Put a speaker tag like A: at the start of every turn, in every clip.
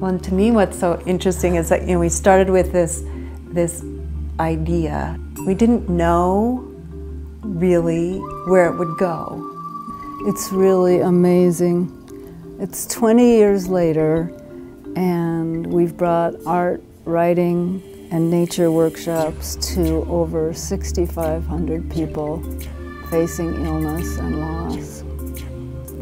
A: Well, and to me what's so interesting is that, we started with this idea. We didn't know really where it would go.
B: It's really amazing. It's 20 years later, and we've brought art, writing, and nature workshops to over 6,500 people facing illness and loss.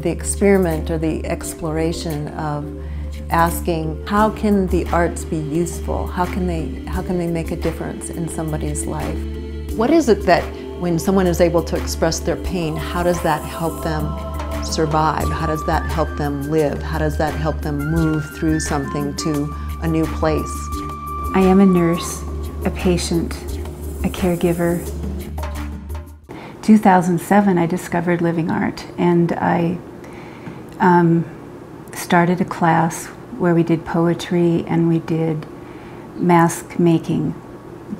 A: The experiment or the exploration of asking, how can the arts be useful? How can they make a difference in somebody's life? What is it that when someone is able to express their pain, how does that help them survive? How does that help them live? How does that help them move through something to a new place?
C: I am a nurse, a patient, a caregiver. 2007, I discovered living art, and I started a class where we did poetry and we did mask making.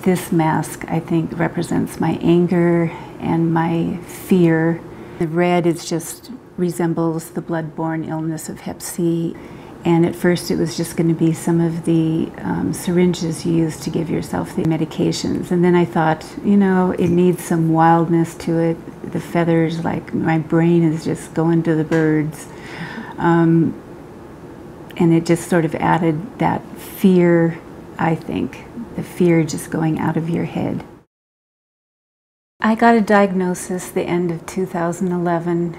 C: This mask, I think, represents my anger and my fear. The red resembles the blood-borne illness of Hep C. And at first it was just going to be some of the syringes used to give yourself the medications. And then I thought, it needs some wildness to it. The feathers, like my brain is just going to the birds. And it just sort of added that fear, I think, the fear just going out of your head. I got a diagnosis the end of 2011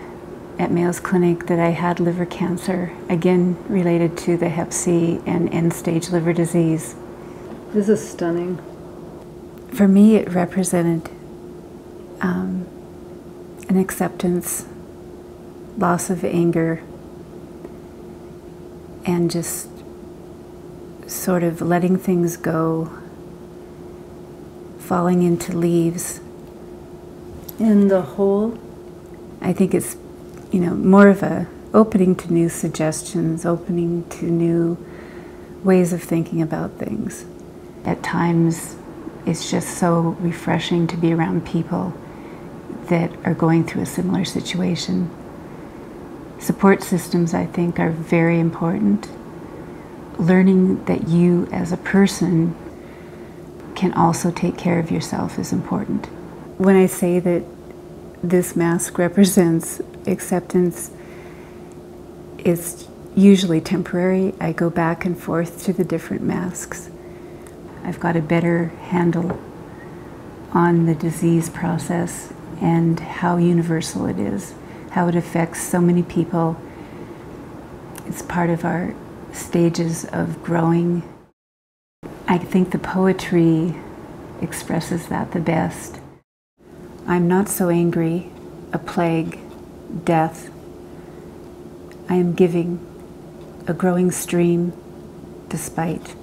C: at Mayo's Clinic that I had liver cancer, again related to the Hep C and end-stage liver disease.
B: This is stunning.
C: For me, it represented an acceptance, loss of anger, and just sort of letting things go, falling into leaves.
B: In the whole,
C: I think it's, more of a opening to new suggestions, opening to new ways of thinking about things. At times, it's just so refreshing to be around people that are going through a similar situation. Support systems, I think, are very important. Learning that you as a person can also take care of yourself is important. When I say that this mask represents acceptance, it's usually temporary. I go back and forth to the different masks. I've got a better handle on the disease process and how universal it is, how it affects so many people. It's part of our stages of growing. I think the poetry expresses that the best. I'm not so angry, a plague, death. I am giving, a growing stream, despite.